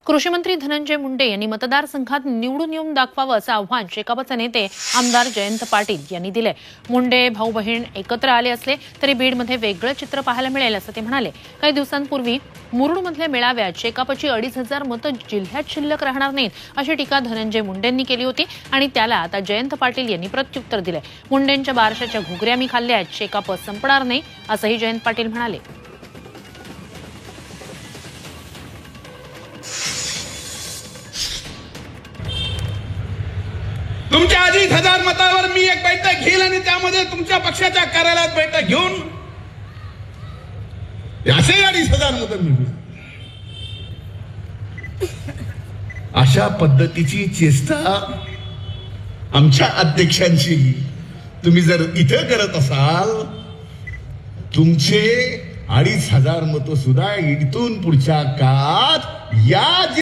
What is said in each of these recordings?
कृषी मंत्री धनंजय मुंडे यांनी मतदारसंघात निवडून येऊन दाखवावं असं आव्हान शेकापचे नेते आमदार जयंत पाटील यांनी दिले। मुंडे भाऊ बहीण एकत्र आले असले तरी बीडमध्ये वेगळं चित्र पाहायला मिळेल असं ते म्हणाले। काही दिवसांपूर्वी मुरुडमधल्या मेळाव्यात शेकापची 2,500 मतं जिल्ह्यात शिल्लक राहणार नाहीत अशी टीका धनंजय मुंडेंनी केली होती आणि त्याला आता जयंत पाटील यांनी प्रत्युत्तर दिले। मुंडेंच्या बारशाच्या घुगऱ्या मी खाल्ल्या आहेत, शेकाप संपणार नाही असंही जयंत पाटील म्हणाले। तुमच्या 2,500 मतावर मी एक बैठक घेईल आणि त्यामध्ये तुमच्या पक्षाच्या कार्यालयात बैठक घेऊन असे 2,500 मतं मिळतील। अशा पद्धतीची चेष्टा आमच्या अध्यक्षांची तुम्ही जर इथे करत असाल, तुमचे 2,500 मतं सुद्धा इथून पुढच्या काळात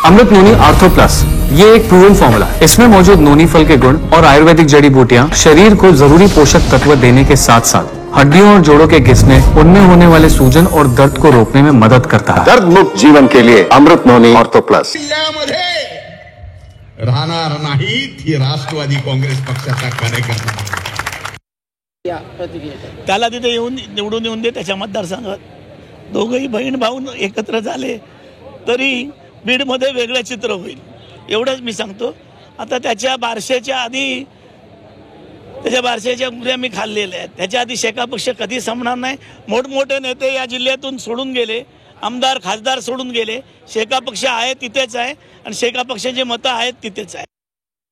अमृत नोनी आर्थो प्लस, ये एक प्रूवन फॉर्मूला। इसमें मौजूद नोनी फल के गुण और आयुर्वेदिक जड़ी बूटियां शरीर को जरूरी पोषक तत्व देने के साथ साथ हड्डियों और जोड़ों के घिसने, उनमें होने वाले सूजन और दर्द को रोकने में मदद करता है। दर्द मुक्त जीवन के लिए अमृत नोनी आर्थो प्लस। जिल्ह्यामध्ये राहणार नाहीत ही राष्ट्रवादी काँग्रेस पक्षाचा कार्यकर्ता। त्याला तिथे येऊन निवडून येऊन दे। त्याच्या मतदारसंघात दोघंही बहीण भाऊ एकत्र झाले तरी बीडमध्ये वेगळं चित्र होईल, एवढंच मी सांगतो। आता त्याच्या बारशेच्या आधी त्याच्या बारशेच्या घुगऱ्या मी खाल्लेल्या आहेत, त्याच्या आधी शेका पक्ष कधी संपणार नाही। मोठमोठे नेते या जिल्ह्यातून सोडून गेले, आमदार खासदार सोडून गेले। शेका पक्ष आहे तिथेच आहे आणि शेका पक्षाचे मतं आहेत तिथेच आहे।